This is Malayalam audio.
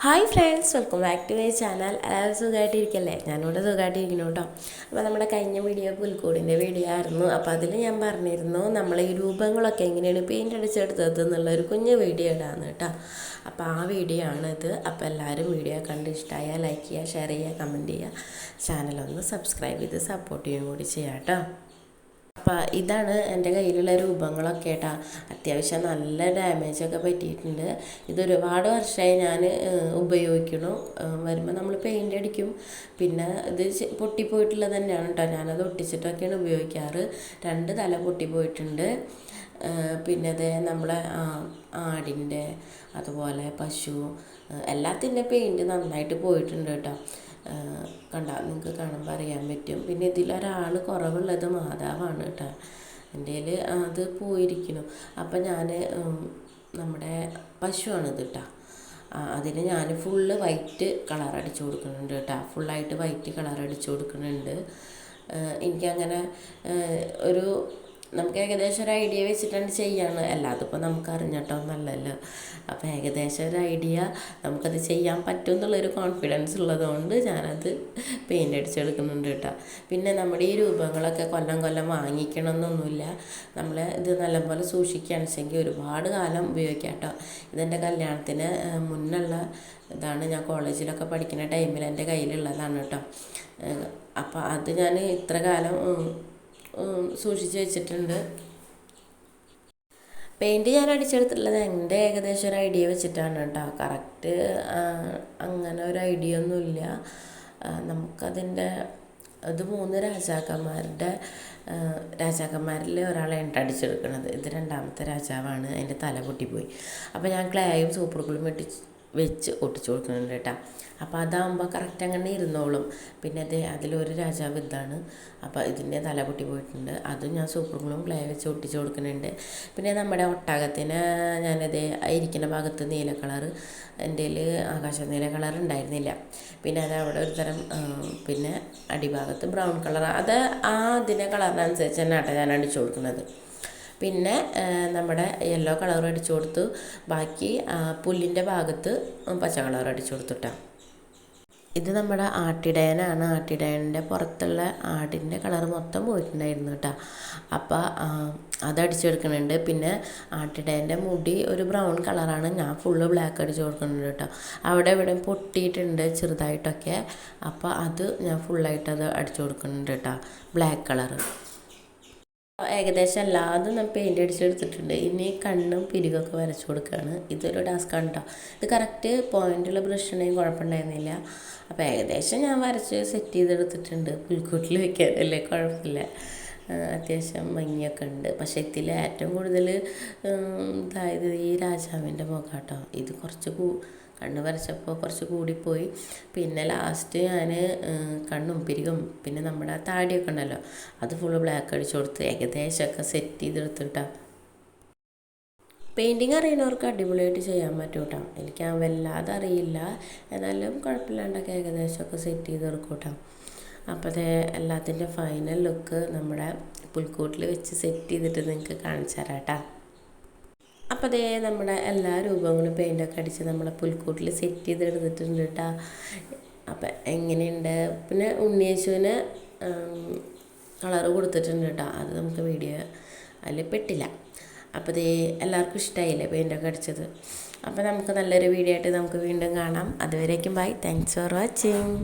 Hi friends, welcome back to my channel. എല്ലാവരും സുഖമായിട്ടിരിക്കല്ലേ? ഞാനിവിടെ സുഖമായിട്ടിരിക്കുന്നു കേട്ടോ. അപ്പോൾ നമ്മുടെ കഴിഞ്ഞ വീഡിയോ പുൽക്കൂടിൻ്റെ വീഡിയോ ആയിരുന്നു. അപ്പോൾ അതിൽ ഞാൻ പറഞ്ഞിരുന്നു നമ്മൾ ഈ രൂപങ്ങളൊക്കെ എങ്ങനെയാണ് പെയിൻ്റ് അടിച്ചെടുത്തത് എന്നുള്ളൊരു കുഞ്ഞ് വീഡിയോ ഇടാന്ന് കേട്ടോ. അപ്പോൾ ആ വീഡിയോ ആണിത്. അപ്പോൾ എല്ലാവരും വീഡിയോ കണ്ട് ഇഷ്ടമായാൽ ലൈക്ക് ചെയ്യുക, ഷെയർ ചെയ്യുക, കമൻറ്റ് ചെയ്യുക, ചാനലൊന്ന് സബ്സ്ക്രൈബ് ചെയ്ത് സപ്പോർട്ട് ചെയ്യുകയും കൂടി ചെയ്യാം കേട്ടോ. അപ്പോൾ ഇതാണ് എൻ്റെ കയ്യിലുള്ള രൂപങ്ങളൊക്കെ കേട്ടോ. അത്യാവശ്യം നല്ല ഡാമേജൊക്കെ പറ്റിയിട്ടുണ്ട്. ഇതൊരുപാട് വർഷമായി ഞാൻ ഉപയോഗിക്കണം. വരുമ്പോൾ നമ്മൾ പെയിൻ്റ് അടിക്കും, പിന്നെ ഇത് പൊട്ടിപ്പോയിട്ടുള്ളത് തന്നെയാണ് കേട്ടോ. ഞാനത് ഒട്ടിച്ചിട്ടൊക്കെയാണ് ഉപയോഗിക്കാറ്. 2 തല പൊട്ടിപ്പോയിട്ടുണ്ട്. പിന്നെ അത് നമ്മളെ ആടിൻ്റെ, അതുപോലെ പശു, എല്ലാത്തിൻ്റെ പെയിൻറ്റ് നന്നായിട്ട് പോയിട്ടുണ്ട് കേട്ടോ. കണ്ടാൽ നിങ്ങൾക്ക് കാണുമ്പോൾ അറിയാൻ പറ്റും. പിന്നെ ഇതിലൊരാൾ കുറവുള്ളത് മാതാവാണ് കേട്ടോ. എൻ്റെ അത് പോയിരിക്കുന്നു. അപ്പം ഞാൻ നമ്മുടെ പശുവാണിത് കേട്ടോ. അതിന് ഞാൻ ഫുള്ള് വൈറ്റ് കളർ അടിച്ചു കൊടുക്കുന്നുണ്ട് കേട്ടോ. ഫുള്ളായിട്ട് വൈറ്റ് കളർ അടിച്ചു കൊടുക്കുന്നുണ്ട്. എനിക്കങ്ങനെ ഒരു നമുക്ക് ഏകദേശം ഒരു ഐഡിയ വെച്ചിട്ടാണ് ചെയ്യാണ്. അല്ലാതെ ഇപ്പോൾ നമുക്ക് അറിഞ്ഞിട്ടൊന്നല്ലല്ലോ. അപ്പോൾ ഏകദേശം ഒരു ഐഡിയ നമുക്കത് ചെയ്യാൻ പറ്റും എന്നുള്ളൊരു കോൺഫിഡൻസ് ഉള്ളതുകൊണ്ട് ഞാനത് പെയിൻ്റ് അടിച്ചെടുക്കുന്നുണ്ട് കേട്ടോ. പിന്നെ നമ്മുടെ ഈ രൂപങ്ങളൊക്കെ കൊല്ലം വാങ്ങിക്കണം എന്നൊന്നുമില്ല. നമ്മൾ ഇത് നല്ലപോലെ സൂക്ഷിക്കുകയാണെന്ന് വെച്ചെങ്കിൽ ഒരുപാട് കാലം ഉപയോഗിക്കാം കേട്ടോ. ഇതെൻ്റെ കല്യാണത്തിന് മുന്നുള്ള ഇതാണ്. ഞാൻ കോളേജിലൊക്കെ പഠിക്കുന്ന ടൈമിൽ എൻ്റെ കയ്യിലുള്ളതാണ് കേട്ടോ. അപ്പോൾ അത് ഞാൻ ഇത്ര കാലം സൂക്ഷിച്ച് വെച്ചിട്ടുണ്ട്. പെയിൻറ്റ് ഞാൻ അടിച്ചെടുത്തിട്ടുള്ളത് എൻ്റെ ഏകദേശം ഒരു ഐഡിയ വെച്ചിട്ടാണ് കേട്ടോ. കറക്റ്റ് അങ്ങനെ ഒരു ഐഡിയ ഒന്നുമില്ല. നമുക്കതിൻ്റെ ഇത് 3 രാജാക്കന്മാരിൽ ഒരാളെയാണ് അടിച്ചെടുക്കുന്നത്. ഇത് 2ാമത്തെ രാജാവാണ്. അതിൻ്റെ തല പൊട്ടിപ്പോയി. അപ്പോൾ ഞാൻ ക്ലേയും സൂപ്പർ ഗ്ലൂവും വെച്ച് ഒട്ടിച്ചു കൊടുക്കുന്നുണ്ട് കേട്ടോ. അപ്പോൾ അതാകുമ്പോൾ കറക്റ്റ് അങ്ങനെ ഇരുന്നോളും. പിന്നെ അതിലൊരു രാജാവ് ഇതാണ്. അപ്പോൾ ഇതിൻ്റെ തല പൊട്ടി പോയിട്ടുണ്ട്. അതും ഞാൻ സൂപ്പർ ഗ്ലൂവും ക്ലേ വെച്ച് ഒട്ടിച്ചു കൊടുക്കുന്നുണ്ട്. പിന്നെ നമ്മുടെ ഒട്ടകത്തിന് ഞാനത് ഇരിക്കുന്ന ഭാഗത്ത് നീല കളറ്, എൻ്റെ ആകാശ നീല കളർ ഉണ്ടായിരുന്നില്ല. പിന്നെ അത് അവിടെ ഒരു തരം പിന്നെ അടിഭാഗത്ത് ബ്രൗൺ കളർ, അത് അതിൻ്റെ കളറിനനുസരിച്ച് തന്നെ ആട്ടെ ഞാൻ അടിച്ചു കൊടുക്കുന്നത്. പിന്നെ നമ്മുടെ യെല്ലോ കളർ അടിച്ചു കൊടുത്തു. ബാക്കി പുല്ലിൻ്റെ ഭാഗത്ത് പച്ച കളർ അടിച്ചു കൊടുത്തുട്ടാണ്. ഇത് നമ്മുടെ ആട്ടിടയനാണ്. ആട്ടിടയൻ്റെ പുറത്തുള്ള ആടിൻ്റെ കളർ മൊത്തം പോയിട്ടുണ്ടായിരുന്നു കേട്ടോ. അപ്പോൾ അതടിച്ചെടുക്കുന്നുണ്ട്. പിന്നെ ആട്ടിടയൻ്റെ മുടി ഒരു ബ്രൗൺ കളറാണ്. ഞാൻ ഫുള്ള് ബ്ലാക്ക് അടിച്ച് കൊടുക്കുന്നുണ്ട് കേട്ടോ. അവിടെ ഇവിടെ പൊട്ടിയിട്ടുണ്ട് ചെറുതായിട്ടൊക്കെ. അപ്പോൾ അത് ഞാൻ ഫുള്ളായിട്ട് അടിച്ചു കൊടുക്കുന്നുണ്ട് കേട്ടോ, ബ്ലാക്ക് കളറ്. ഏകദേശം എല്ലാതും ഞാൻ പെയിൻ്റ് അടിച്ചെടുത്തിട്ടുണ്ട്. ഇനി കണ്ണും പിരികൊക്കെ വരച്ചു കൊടുക്കുകയാണ്. ഇതൊരു ടാസ്ക്കാണ് കേട്ടോ. ഇത് കറക്റ്റ് പോയിൻ്റുള്ള ബ്രഷ് ഉണ്ടെങ്കിൽ കുഴപ്പമുണ്ടായിരുന്നില്ല. അപ്പോൾ ഏകദേശം ഞാൻ വരച്ച് സെറ്റ് ചെയ്തെടുത്തിട്ടുണ്ട്. പുൽക്കൂട്ടിൽ വെക്കാനല്ലേ, കുഴപ്പമില്ല. അത്യാവശ്യം ഭംഗിയൊക്കെ ഉണ്ട്. പക്ഷേ ഇതിൽ ഏറ്റവും കൂടുതൽ അതായത് ഈ രാജാവിൻ്റെ മുഖം കേട്ടോ. ഇത് കുറച്ച് കണ്ണ് വരച്ചപ്പോൾ കുറച്ച് കൂടിപ്പോയി. പിന്നെ ലാസ്റ്റ് ഞാൻ കണ്ണും പിരികും പിന്നെ നമ്മുടെ താടിയൊക്കെ ഉണ്ടല്ലോ, അത് ഫുള്ള് ബ്ലാക്ക് അടിച്ചു കൊടുത്ത് ഏകദേശമൊക്കെ സെറ്റ് ചെയ്തെടുത്തിട്ടാണ്. പെയിൻറ്റിങ് അറിയുന്നവർക്ക് അടിപൊളിയായിട്ട് ചെയ്യാൻ പറ്റും കേട്ടോ. എനിക്ക് വല്ലാതെ അറിയില്ല, എന്നാലും കുഴപ്പമില്ലാണ്ടൊക്കെ ഏകദേശമൊക്കെ സെറ്റ് ചെയ്തെടുക്കും കേട്ടോ. അപ്പോൾ അത് എല്ലാത്തിൻ്റെ ഫൈനൽ ലുക്ക് നമ്മുടെ പുൽക്കൂട്ടിൽ വെച്ച് സെറ്റ് ചെയ്തിട്ട് നിങ്ങൾക്ക് കാണിച്ചു തരാം കേട്ടോ. അപ്പോൾ അതേ നമ്മുടെ എല്ലാ രൂപങ്ങളും പെയിൻ്റൊക്കെ അടിച്ച് നമ്മളെ പുൽക്കൂട്ടിൽ സെറ്റ് ചെയ്തെടുത്തിട്ടുണ്ട് കേട്ടോ. അപ്പം എങ്ങനെയുണ്ട്? പിന്നെ ഉണ്ണിയേശുവിന് കളറ് കൊടുത്തിട്ടുണ്ട് കേട്ടോ. അത് നമുക്ക് വീഡിയോ അതിൽ പെട്ടില്ല. അപ്പോൾ അതേ എല്ലാവർക്കും ഇഷ്ടമായില്ലേ പെയിൻ്റൊക്കെ അടിച്ചത്? അപ്പോൾ നമുക്ക് നല്ലൊരു വീഡിയോ ആയിട്ട് നമുക്ക് വീണ്ടും കാണാം. അതുവരേക്കും ബൈ. Thanks for watching.